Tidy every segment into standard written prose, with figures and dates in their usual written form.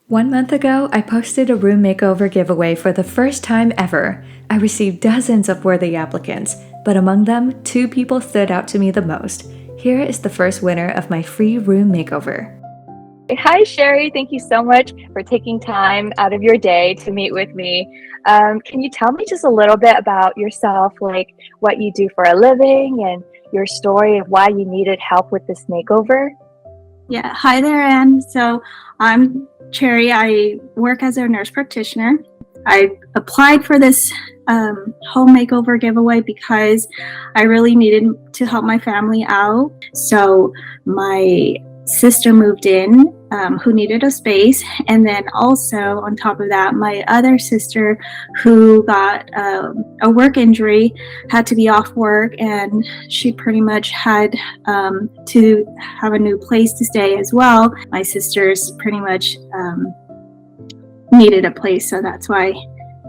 1 month ago, I posted a room makeover giveaway for the first time ever. I received dozens of worthy applicants, but among them, 2 people stood out to me the most. Here is the first winner of my free room makeover. Hi, Sherry. Thank you so much for taking time out of your day to meet with me. Can you tell me just a little bit about yourself, like what you do for a living and your story of why you needed help with this makeover? Yeah, hi there, Anne. So I'm Cherry. I work as a nurse practitioner. I applied for this home makeover giveaway because I really needed to help my family out. So my sister moved in who needed a space, and then also on top of that, my other sister who got a work injury had to be off work, and she pretty much had to have a new place to stay as well. My sister's pretty much needed a place, so that's why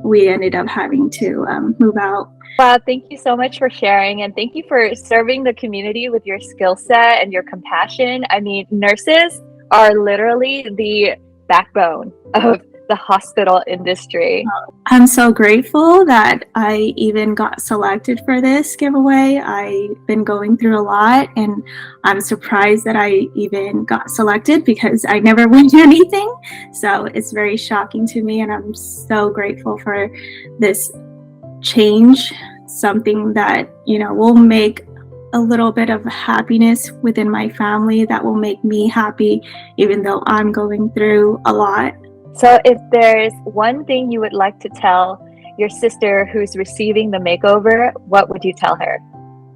we ended up having to move out. Wow, thank you so much for sharing, and thank you for serving the community with your skill set and your compassion. I mean, nurses are literally the backbone of the hospital industry. I'm so grateful that I even got selected for this giveaway. I've been going through a lot, and I'm surprised that I even got selected because I never win anything. So it's very shocking to me, and I'm so grateful for this change, something that, will make a little bit of happiness within my family, that will make me happy, even though I'm going through a lot. So if there's one thing you would like to tell your sister who's receiving the makeover, what would you tell her?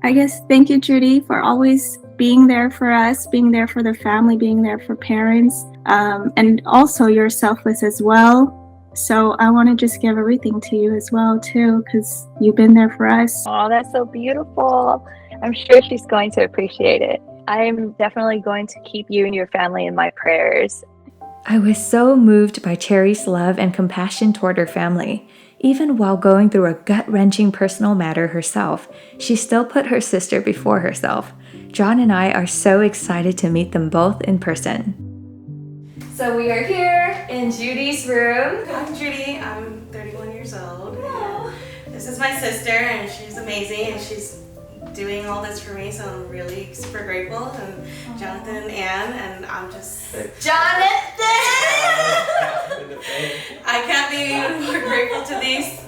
I guess thank you, Judy, for always being there for us, being there for the family, being there for parents, and also you're selfless as well. So I want to just give everything to you as well, too, because you've been there for us. Oh, that's so beautiful. I'm sure she's going to appreciate it. I'm definitely going to keep you and your family in my prayers. I was so moved by Cherry's love and compassion toward her family. Even while going through a gut-wrenching personal matter herself, she still put her sister before herself. John and I are so excited to meet them both in person. So we are here in Judy's room. I'm Judy. I'm 31 years old. Wow. This is my sister, and she's amazing, and she's doing all this for me, so I'm really super grateful. And Jonathan and Anne, and I'm just Jonathan! I can't be more grateful to these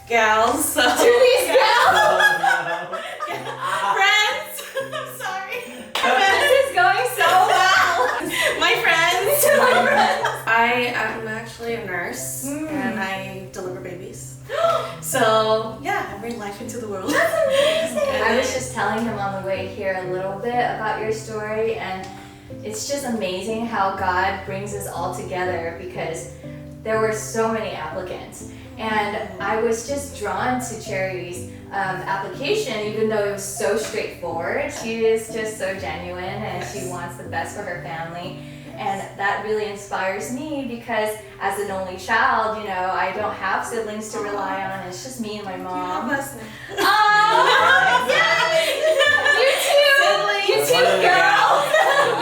gals. So. To these gals! Friends. I'm sorry. This is going so well. My friends. My friends. I am actually a nurse, and I deliver babies. So yeah, I bring life into the world. That's amazing. I was just telling him on the way here a little bit about your story, and it's just amazing how God brings us all together, because there were so many applicants, and I was just drawn to Cherry's application, even though it was so straightforward. She is just so genuine, and she wants the best for her family. And that really inspires me, because as an only child, I don't have siblings to rely on. It's just me and my mom. You have us now. Oh, yes! You too, girls!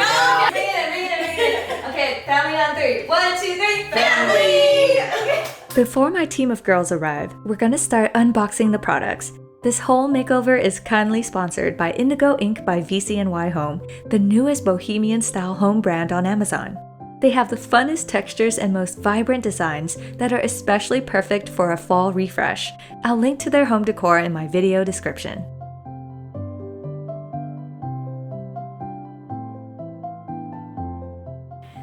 No, read it. Okay, family on 3. 1, 2, 3, family! Okay. Before my team of girls arrive, we're gonna start unboxing the products. This whole makeover is kindly sponsored by Indigo Ink by VCNY Home, the newest bohemian-style home brand on Amazon. They have the funnest textures and most vibrant designs that are especially perfect for a fall refresh. I'll link to their home decor in my video description.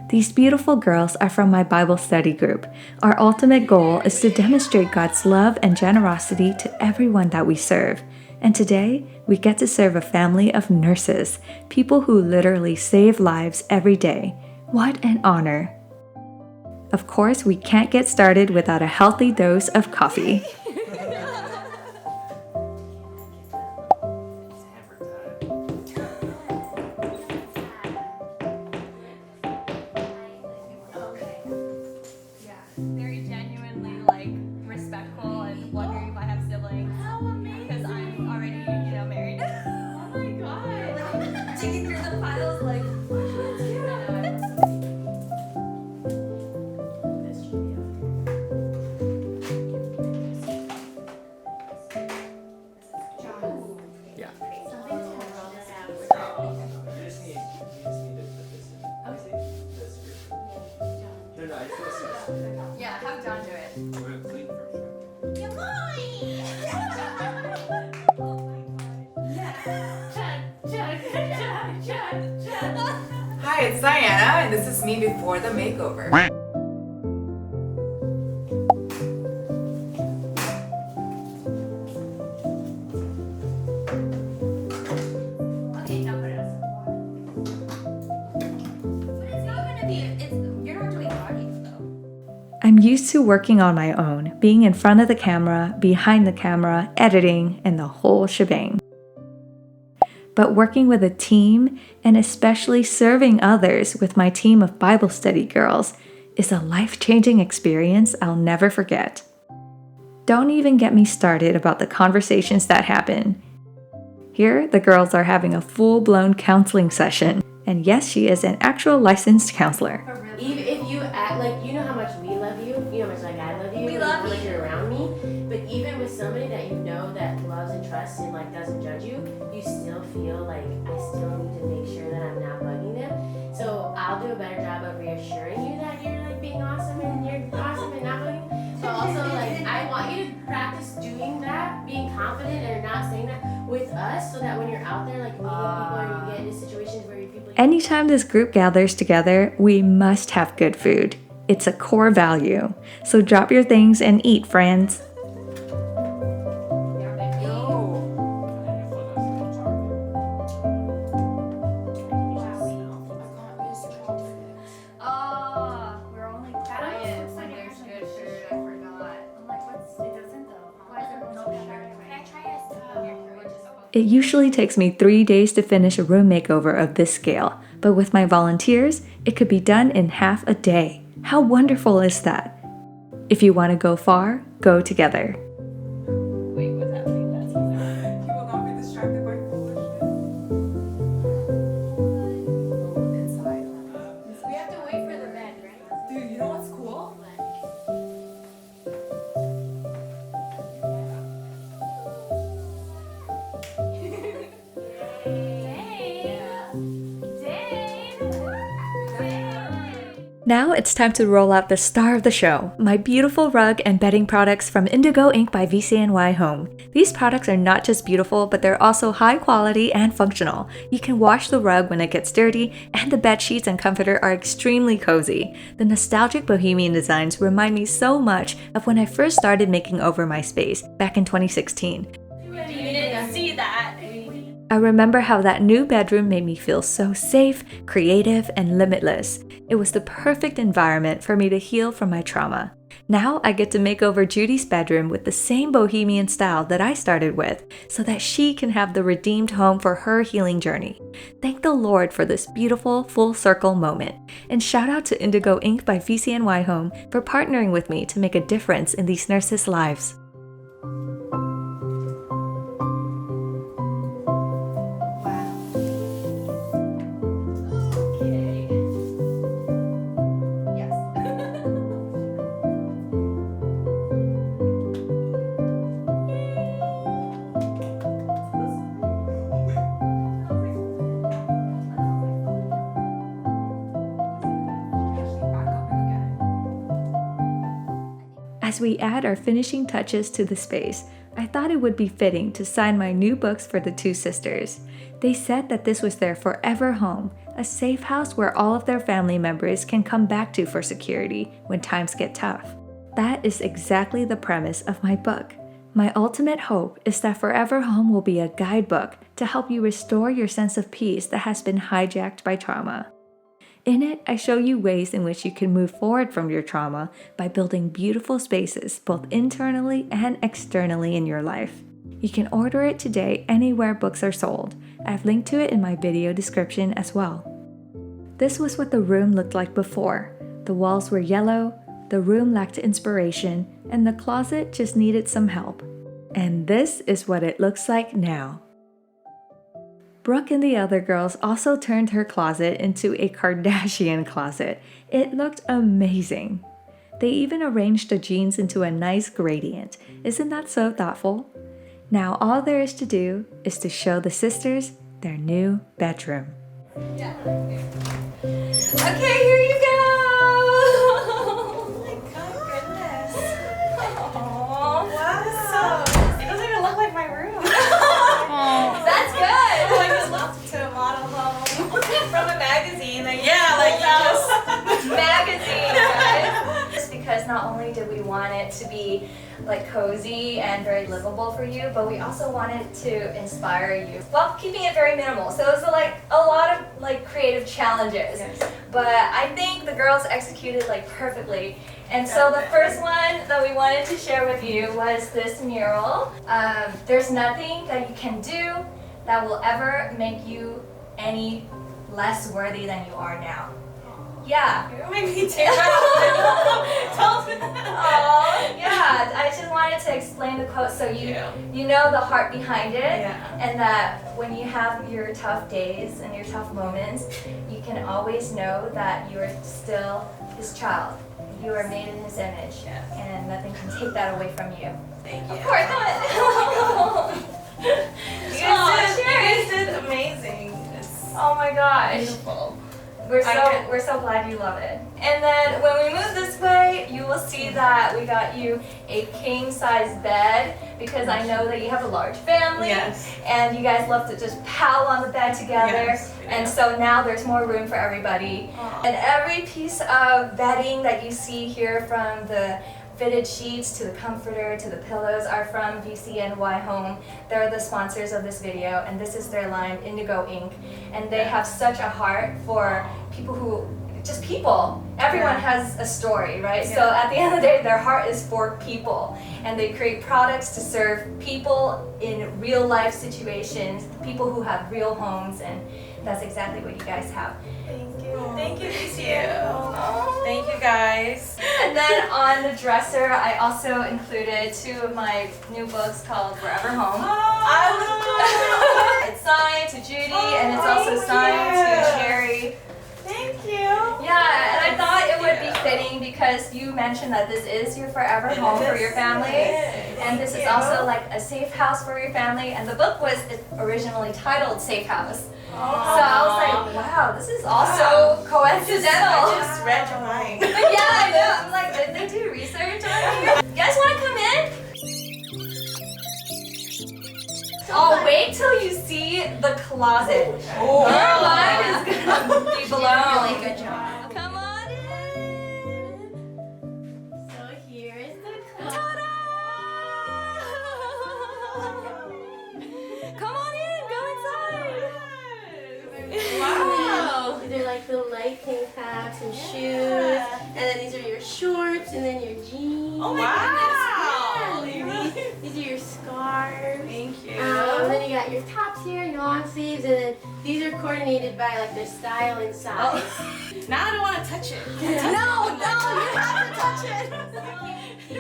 These beautiful girls are from my Bible study group. Our ultimate goal is to demonstrate God's love and generosity to everyone that we serve. And today, we get to serve a family of nurses, people who literally save lives every day. What an honor! Of course, we can't get started without a healthy dose of coffee. Yeah, have John do it. Hi, it's Diana, and this is me before the makeover. Okay, now put it on. But it's not gonna be, you're not doing cardio though. I'm used to working on my own, being in front of the camera, behind the camera, editing, and the whole shebang. But working with a team, and especially serving others with my team of Bible study girls, is a life-changing experience I'll never forget. Don't even get me started about the conversations that happen. Here, the girls are having a full-blown counseling session, and yes, she is an actual licensed counselor. Even if you act like, you know how much we love you, you know how much like I love you, We love like you. you're around me, but even with somebody that you know that loves and trusts and like doesn't judge you, you still feel like I still need to make sure that I'm not bugging them. So I'll do a better job of reassuring you that you're like being awesome and you're awesome and not bugging. But also like I want you to practice doing that, being confident and not saying that with us, so that when you're out there like meeting people or you get into situations where you people. Anytime this group gathers together, we must have good food. It's a core value. So drop your things and eat, friends. We're only quiet when there's good food. I forgot. I'm like, it doesn't though. Why is there no sugar? Can I try a It usually takes me 3 days to finish a room makeover of this scale, but with my volunteers, it could be done in half a day. How wonderful is that? If you want to go far, go together. Wait, what's happening? That's you will not be distracted by foolishness. Inside. We have to wait for the bed, right? Dude, you know what's cool? Now it's time to roll out the star of the show, my beautiful rug and bedding products from Indigo Ink by VCNY Home. These products are not just beautiful, but they're also high quality and functional. You can wash the rug when it gets dirty, and the bed sheets and comforter are extremely cozy. The nostalgic bohemian designs remind me so much of when I first started making over my space back in 2016. You didn't see that. I remember how that new bedroom made me feel so safe, creative, and limitless. It was the perfect environment for me to heal from my trauma. Now I get to make over Judy's bedroom with the same bohemian style that I started with, so that she can have the redeemed home for her healing journey. Thank the Lord for this beautiful full circle moment. And shout out to Indigo Ink by VCNY Home for partnering with me to make a difference in these nurses' lives. As we add our finishing touches to the space, I thought it would be fitting to sign my new books for the two sisters. They said that this was their forever home, a safe house where all of their family members can come back to for security when times get tough. That is exactly the premise of my book. My ultimate hope is that Forever Home will be a guidebook to help you restore your sense of peace that has been hijacked by trauma. In it, I show you ways in which you can move forward from your trauma by building beautiful spaces both internally and externally in your life. You can order it today anywhere books are sold. I've linked to it in my video description as well. This was what the room looked like before. The walls were yellow, the room lacked inspiration, and the closet just needed some help. And this is what it looks like now. Brooke and the other girls also turned her closet into a Kardashian closet. It looked amazing. They even arranged the jeans into a nice gradient. Isn't that so thoughtful? Now all there is to do is to show the sisters their new bedroom. Okay, here you go. not only did we want it to be like cozy and very livable for you, but we also wanted to inspire you while keeping it very minimal. So it was like a lot of like creative challenges. Yes. But I think the girls executed like perfectly. And so the first one that we wanted to share with you was this mural. There's nothing that you can do that will ever make you any less worthy than you are now. Yeah. You're gonna make me tear up. Don't do that. Oh, yeah. I just wanted to explain the quote so you know the heart behind it, and that when you have your tough days and your tough moments, you can always know that you are still His child. You are made in His image, and nothing can take that away from you. Thank you. Of course, come on. You guys did amazing. It's Oh my gosh. beautiful. We're so glad you love it. And then when we move this way, you will see that we got you a king size bed because I know that you have a large family. Yes. And you guys love to just pal on the bed together. Yes, we do. And so now there's more room for everybody. And every piece of bedding that you see here, from the fitted sheets to the comforter to the pillows, are from VCNY Home. They're the sponsors of this video, and this is their line, Indigo Ink. And they have such a heart for people who, just people. Everyone has a story, right? So at the end of the day, their heart is for people. And they create products to serve people in real life situations, people who have real homes, and that's exactly what you guys have. Thank you. Thank you, DCU. Thank you, guys. And then on the dresser, I also included 2 of my new books called Forever Home. I love it. It's signed to Judy, and it's also signed to Cherry. Thank you. Yeah, and I thought it would be fitting because you mentioned that this is your forever home for your family. And this is also like a safe house for your family. And the book was originally titled Safe House. So I was like, wow, this is also coincidental. I just read your mind. Yeah, I know. I'm like, did they do research on you? You guys want to come in? Oh, wait till you see the closet. Your mind is gonna be blown. Really good job. Come on in. So here is the closet. Ta-da! Come on in, go inside. Wow. These are like the light tank tops and shoes, and then these are your shorts, and then your jeans. Oh my Yeah, goodness. these are your scarves. Thank you. Then you got your tops here, your long sleeves, and then these are coordinated by like their style and size. Now I don't want to touch it. No, you have to touch it.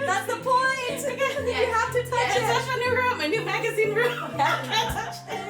That's the point. You have to touch it. Touch my new room, my new magazine room. I can't touch it.